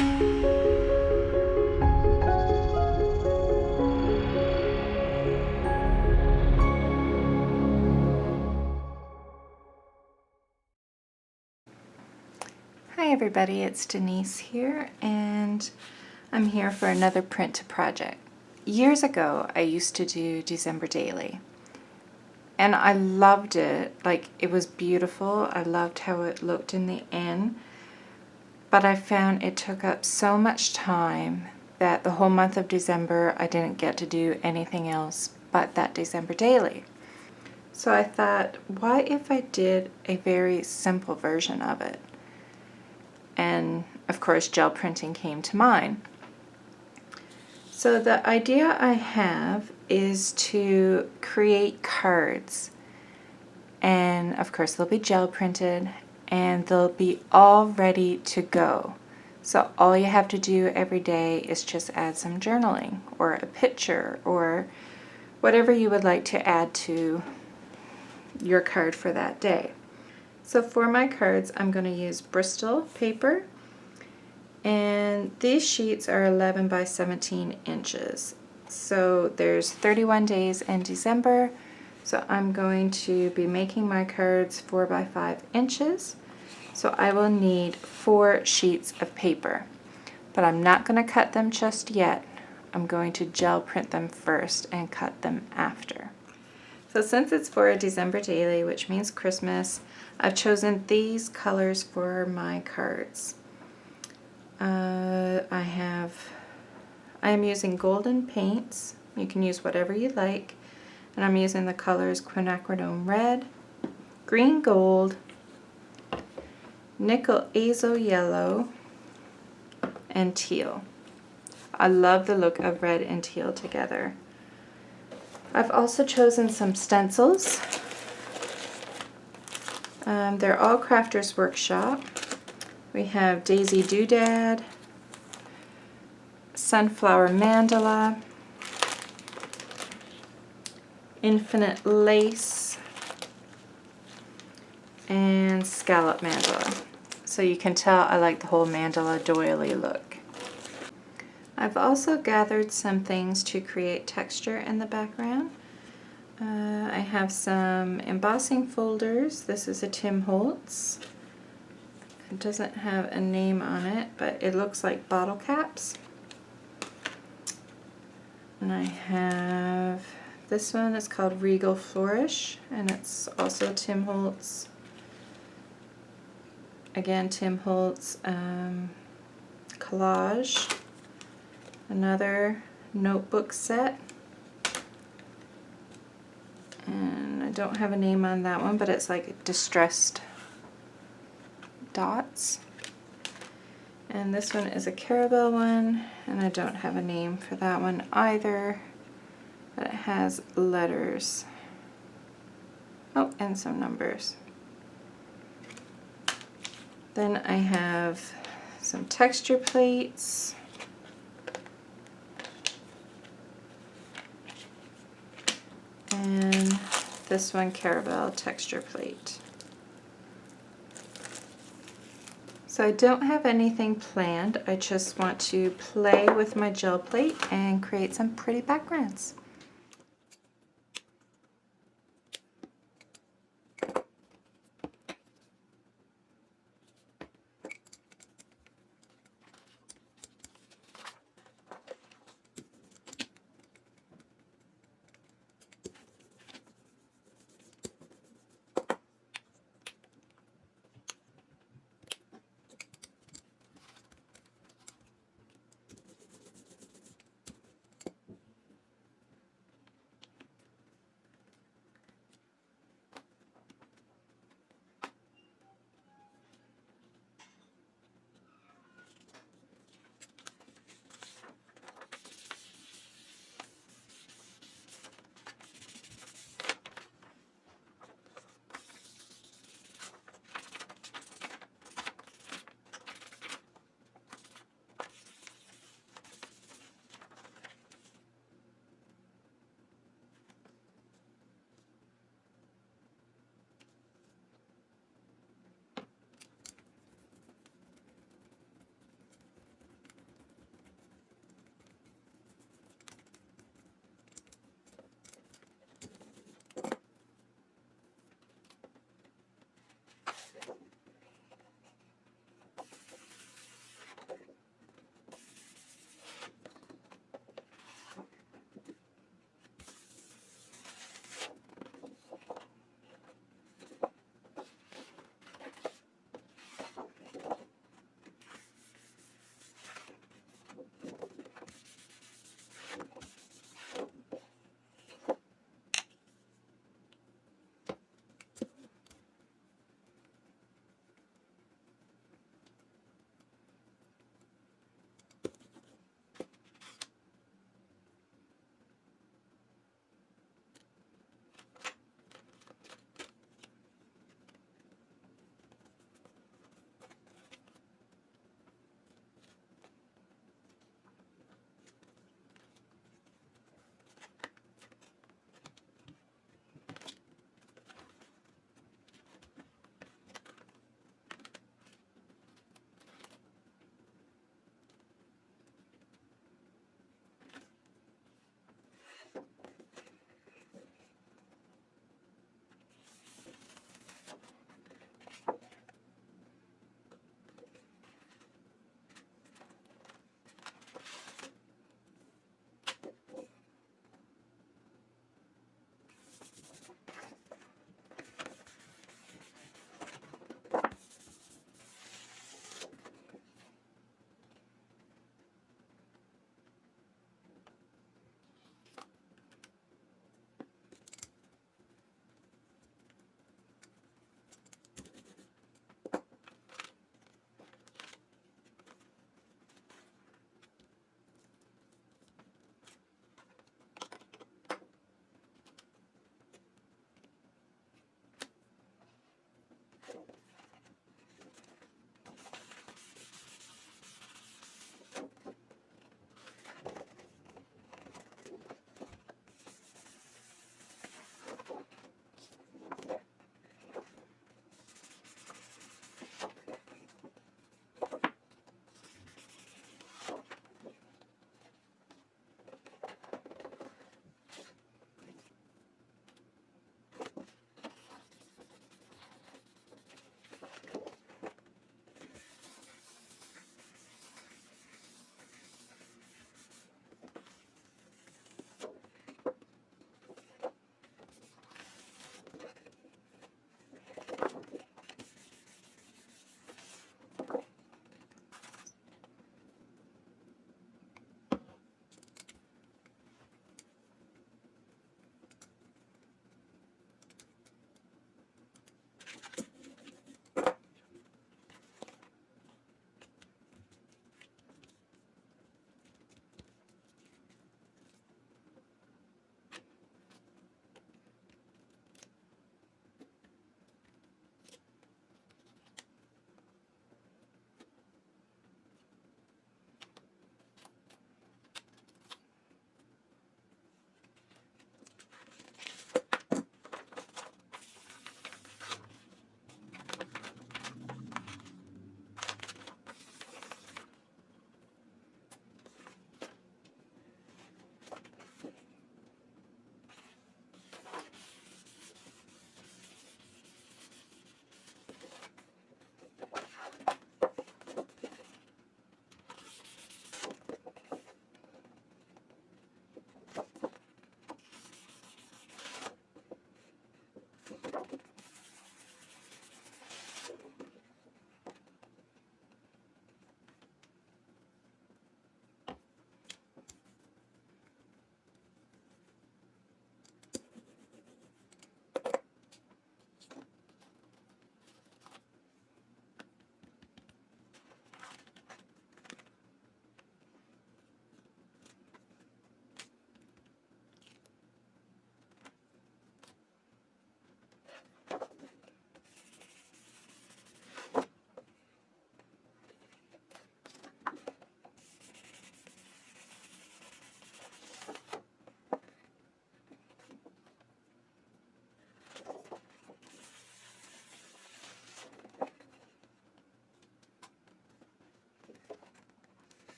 Hi everybody, it's Denise here, and I'm here for another print project. Years ago, I used to do December Daily, and I loved it. Like, it was beautiful. I loved how it looked in the end, but I found it took up so much time that the whole month of December I didn't get to do anything else but that December Daily. So I thought, why if I did a very simple version of it? And of course gel printing came to mind. So the idea I have is to create cards, and of course they'll be gel printed and they'll be all ready to go. So all you have to do every day is just add some journaling or a picture or whatever you would like to add to your card for that day. So for my cards, I'm going to use Bristol paper, and these sheets are 11 by 17 inches. So there's 31 days in December, so I'm going to be making my cards 4 by 5 inches. So I will need 4 sheets of paper, but I'm not going to cut them just yet. I'm going to gel print them first and cut them after. So since it's for a December Daily, which means Christmas, I've chosen these colors for my cards. I am using golden paints. You can use whatever you like. And I'm using the colors Quinacridone Red, Green Gold, Nickel Azo Yellow, and Teal. I love the look of red and teal together. I've also chosen some stencils. They're all Crafters Workshop. We have Daisy Doodad, Sunflower Mandala, Infinite Lace, and Scalloped Mandala. So you can tell I like the whole mandala doily look. I've also gathered some things to create texture in the background. I have some embossing folders. This is a Tim Holtz. It doesn't have a name on it, but it looks like bottle caps. And I have, this one is called Regal Flourish, and it's also Tim Holtz. Again, Tim Holtz collage. Another notebook set. And I don't have a name on that one, but it's like distressed dots. And this one is a Carabelle one, and I don't have a name for that one either, but it has letters. Oh, and some numbers. Then I have some texture plates. And this one, Carabelle texture plate. So I don't have anything planned. I just want to play with my gel plate and create some pretty backgrounds.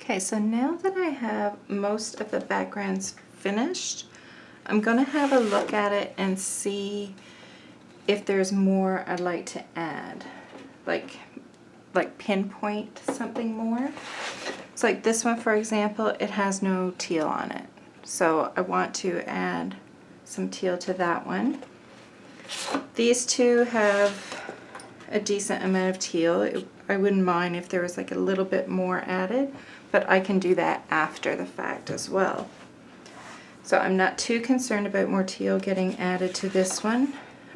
Okay, so now that I have most of the backgrounds finished, I'm gonna have a look at it and see if there's more I'd like to add, like pinpoint something more. So like this one, for example, it has no teal on it. So I want to add some teal to that one. These two have a decent amount of teal. I wouldn't mind if there was like a little bit more added, but I can do that after the fact as well. So I'm not too concerned about more teal getting added to this one.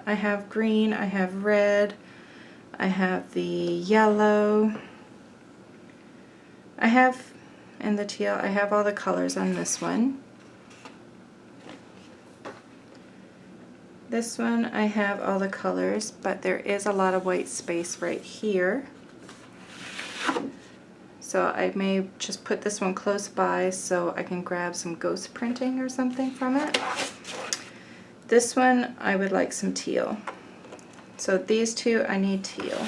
I have green, I have red, I have the yellow, I have, and the teal, I have all the colors on this one. This one I have all the colors, but there is a lot of white space right here. So I may just put this one close by so I can grab some ghost printing or something from it. This one I would like some teal. So these two I need teal.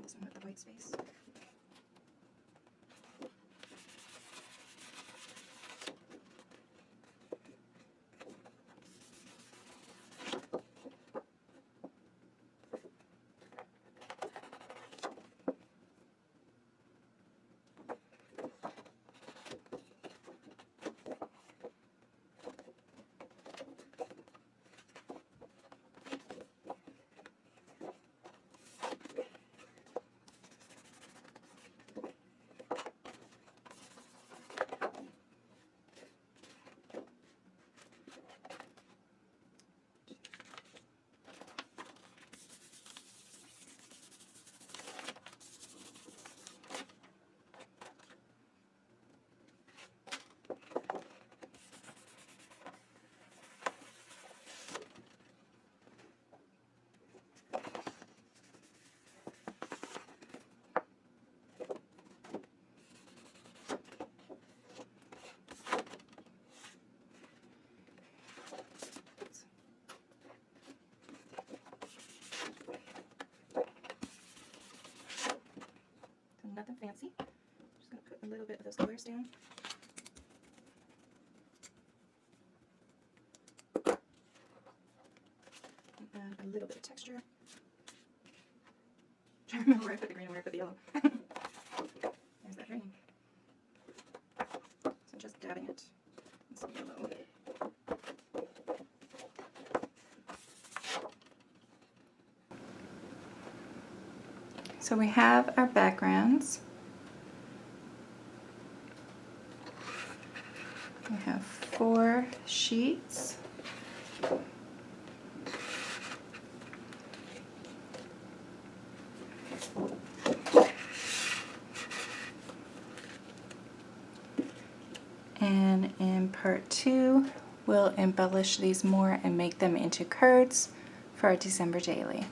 This one with the white space. Nothing fancy. I'm just going to put a little bit of those colors down. And add a little bit of texture. Trying to remember where I put the green and where I put the yellow. There's that green. So just dabbing it in some yellow. So we have our backgrounds. We have 4 sheets. And in part 2, we'll embellish these more and make them into cards for our December daily.